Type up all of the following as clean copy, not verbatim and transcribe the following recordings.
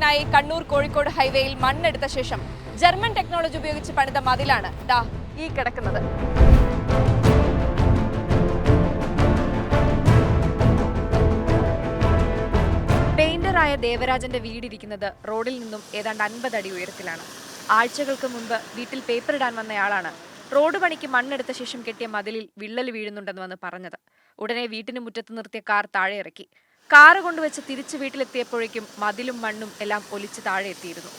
നിർമ്മാണത്തിനായി കണ്ണൂർ-കോഴിക്കോട് ഹൈവേയിൽ മണ്ണെടുത്ത ശേഷം ജർമ്മൻ ടെക്നോളജി ഉപയോഗിച്ച് പണിത മതിലാണ് ദാ ഈ കിടക്കുന്നത്. പെയിന്ററായ ദേവരാജന്റെ വീടിരിക്കുന്നത് റോഡിൽ നിന്നും ഏതാണ്ട് 50 അടി ഉയരത്തിലാണ്. ആഴ്ചകൾക്ക് മുൻപ് വീട്ടിൽ പേപ്പർ ഇടാൻ വന്നയാളാണ് റോഡ് പണിക്ക് മണ്ണെടുത്ത ശേഷം കെട്ടിയ മതിലിൽ വിള്ളൽ വീഴുന്നുണ്ടെന്ന് വന്ന് പറഞ്ഞത്. ഉടനെ വീട്ടിന് മുറ്റത്ത് നിർത്തിയ കാർ താഴെ ഇറക്കി. കാറ് കൊണ്ടുവച്ച് തിരിച്ച് വീട്ടിലെത്തിയപ്പോഴേക്കും മതിലും മണ്ണും എല്ലാം ഒലിച്ച് താഴെ എത്തിയിരുന്നു.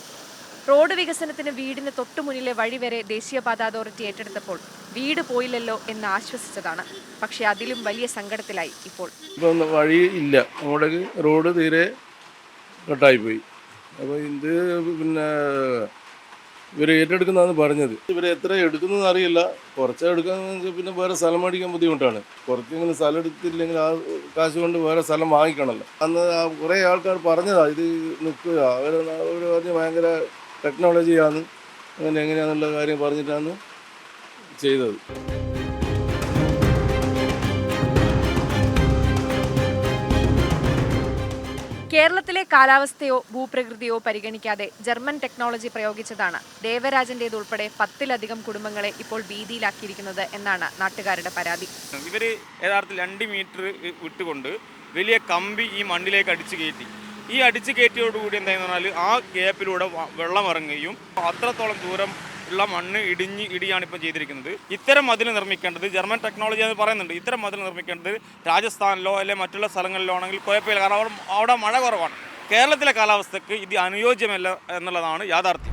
റോഡ് വികസനത്തിന് വീടിന് തൊട്ടുമുന്നിലെ വഴി വരെ ദേശീയപാത അതോറിറ്റി ഏറ്റെടുത്തപ്പോൾ വീട് പോയില്ലല്ലോ എന്ന് ആശ്വസിച്ചതാണ്. പക്ഷെ അതിലും വലിയ സങ്കടത്തിലായി ഇപ്പോൾ. വഴി ഇല്ല, അങ്ങോട്ടേക്ക് റോഡ് തീരെ കട്ടായിപ്പോയി. അപ്പോൾ ഇത് പിന്നെ ഇവർ ഏറ്റെടുക്കുന്നതാണ് പറഞ്ഞത്. ഇവർ എത്ര എടുക്കുന്നതെന്ന് അറിയില്ല. കുറച്ച് എടുക്കാന്ന് പിന്നെ വേറെ സ്ഥലം മേടിക്കാൻ ബുദ്ധിമുട്ടാണ്. കുറച്ചെങ്കിലും സ്ഥലം എടുത്തില്ലെങ്കിൽ ആ കാശ് കൊണ്ട് വേറെ സ്ഥലം വാങ്ങിക്കണമല്ലോ. അന്ന് കുറേ ആൾക്കാർ പറഞ്ഞതാണ് ഇത് നിൽക്കുക, അവർ പറഞ്ഞ് ഭയങ്കര ടെക്നോളജിയാണ്, അങ്ങനെ എങ്ങനെയാണെന്നുള്ള കാര്യം പറഞ്ഞിട്ടാണ് ചെയ്തത്. കേരളത്തിലെ കാലാവസ്ഥയോ ഭൂപ്രകൃതിയോ പരിഗണിക്കാതെ ജർമ്മൻ ടെക്നോളജി പ്രയോഗിച്ചതാണ് ദേവരാജന്റേതുൾപ്പെടെ 10-ലധികം കുടുംബങ്ങളെ ഇപ്പോൾ ഭീതിയിലാക്കിയിരിക്കുന്നത് എന്നാണ് നാട്ടുകാരുടെ പരാതി. ഇവർ യഥാർത്ഥത്തിൽ 2 മീറ്റർ വിട്ടുകൊണ്ട് വലിയ കമ്പി ഈ മണ്ണിലേക്ക് അടിച്ചു കയറ്റി. ഈ അടിച്ചു കയറ്റിയോടുകൂടി എന്താണെന്ന് പറഞ്ഞാൽ ആ ഗ്യാപ്പിലൂടെ വെള്ളം ഇറങ്ങുകയും അത്രത്തോളം ദൂരം ഉള്ള മണ്ണ് ഇടിയാണ് ഇപ്പോൾ ചെയ്തിരിക്കുന്നത്. ഇത്തരം മതിൽ നിർമ്മിക്കേണ്ടത് ജർമ്മൻ ടെക്നോളജി എന്ന് പറയുന്നുണ്ട്. ഇത്തരം മതിൽ നിർമ്മിക്കേണ്ടത് രാജസ്ഥാനിലോ അല്ലെങ്കിൽ മറ്റുള്ള സ്ഥലങ്ങളിലോ ആണെങ്കിൽ കുഴപ്പമില്ല, കാരണം അവിടെ മഴ കുറവാണ്. കേരളത്തിലെ കാലാവസ്ഥയ്ക്ക് ഇത് അനുയോജ്യമല്ല എന്നുള്ളതാണ് യാഥാർത്ഥ്യം.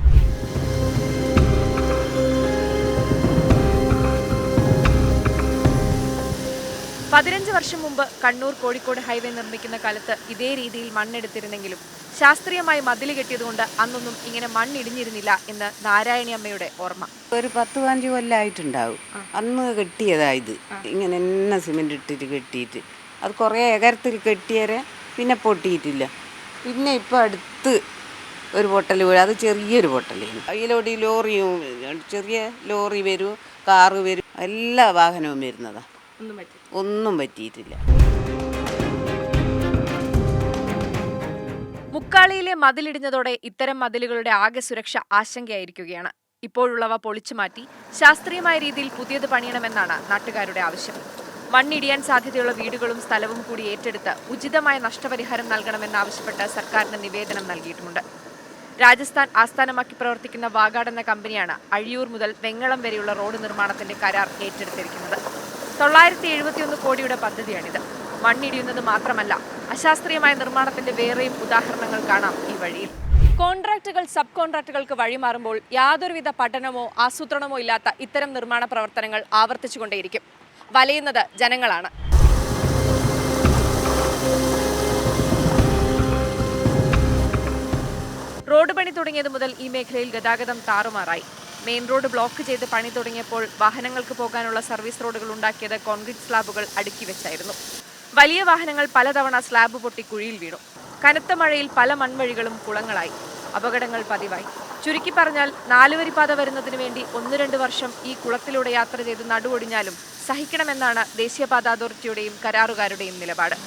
പതിനഞ്ച് വർഷം മുമ്പ് കണ്ണൂർ-കോഴിക്കോട് ഹൈവേ നിർമ്മിക്കുന്ന കാലത്ത് ഇതേ രീതിയിൽ മണ്ണെടുത്തിരുന്നെങ്കിലും ശാസ്ത്രീയമായി മതിൽ കെട്ടിയതുകൊണ്ട് അന്നൊന്നും ഇങ്ങനെ മണ്ണിടിഞ്ഞിരുന്നില്ല എന്ന് നാരായണി അമ്മയുടെ ഓർമ്മ. ഒരു 10-15 കൊല്ലമായിട്ടുണ്ടാവും അന്ന് കെട്ടിയതായത്. ഇങ്ങനെ എന്നെ സിമെന്റ് ഇട്ടിട്ട് കെട്ടിയിട്ട് അത് കുറേ ഏകരത്തിൽ കെട്ടിയേരെ പിന്നെ പൊട്ടിയിട്ടില്ല. പിന്നെ ഇപ്പം അടുത്ത് ഒരു പൊട്ടൽ വീഴും, അത് ചെറിയൊരു പൊട്ടലാണ്. അതിലോടി ലോറിയും ചെറിയ ലോറി വരും, കാറ് വരും, എല്ലാ വാഹനവും വരുന്നതാണ്. ഒന്നും പറ്റിയിട്ടില്ല. മുക്കാളിയിലെ മതിലിടിഞ്ഞതോടെ ഇത്തരം മതിലുകളുടെ ആകെ സുരക്ഷ ആശങ്കയായിരിക്കുകയാണ്. ഇപ്പോഴുള്ളവ പൊളിച്ചു മാറ്റി ശാസ്ത്രീയമായ രീതിയിൽ പുതിയത് പണിയണമെന്നാണ് നാട്ടുകാരുടെ ആവശ്യം. മണ്ണിടിയാൻ സാധ്യതയുള്ള വീടുകളും സ്ഥലവും കൂടി ഏറ്റെടുത്ത് ഉചിതമായ നഷ്ടപരിഹാരം നൽകണമെന്നാവശ്യപ്പെട്ട് സർക്കാരിന് നിവേദനം നൽകിയിട്ടുമുണ്ട്. രാജസ്ഥാൻ ആസ്ഥാനമാക്കി പ്രവർത്തിക്കുന്ന വാഗാഡ് എന്ന കമ്പനിയാണ് അഴിയൂർ മുതൽ വെങ്ങളം വരെയുള്ള റോഡ് നിർമ്മാണത്തിന്റെ കരാർ ഏറ്റെടുത്തിരിക്കുന്നത്. 971 കോടിയുടെ പദ്ധതിയാണിത്. മണ്ണിടിയുന്നത് മാത്രമല്ല, അശാസ്ത്രീയമായ നിർമ്മാണത്തിന്റെ വേറെയും ഉദാഹരണങ്ങൾ കാണാം ഈ വഴിയിൽ. കോൺട്രാക്റ്റുകൾ സബ് കോൺട്രാക്റ്റുകൾക്ക് വഴിമാറുമ്പോൾ യാതൊരുവിധ പഠനമോ ആസൂത്രണമോ ഇല്ലാത്ത ഇത്തരം നിർമ്മാണ പ്രവർത്തനങ്ങൾ ആവർത്തിച്ചുകൊണ്ടേയിരിക്കും. വലയുന്നത് ജനങ്ങളാണ്. റോഡ് പണി തുടങ്ങിയത് മുതൽ ഈ മേഖലയിൽ ഗതാഗതം താറുമാറായി. മെയിൻ റോഡ് ബ്ലോക്ക് ചെയ്ത് പണി തുടങ്ങിയപ്പോൾ വാഹനങ്ങൾക്ക് പോകാനുള്ള സർവീസ് റോഡുകൾ ഉണ്ടാക്കിയത് കോൺക്രീറ്റ് സ്ലാബുകൾ അടുക്കി വെച്ചായിരുന്നു. വലിയ വാഹനങ്ങൾ പലതവണ സ്ലാബ് പൊട്ടി കുഴിയിൽ വീണു. കനത്ത മഴയിൽ പല മൺവഴികളും കുളങ്ങളായി. അപകടങ്ങൾ പതിവായി. ചുരുക്കി പറഞ്ഞാൽ 4 വരിപ്പാത വരുന്നതിന് വേണ്ടി 1-2 വർഷം ഈ കുളത്തിലൂടെ യാത്ര ചെയ്ത് നടുവൊടിഞ്ഞാലും സഹിക്കണമെന്നാണ് ദേശീയപാത അതോറിറ്റിയുടെയും കരാറുകാരുടെയും നിലപാട്.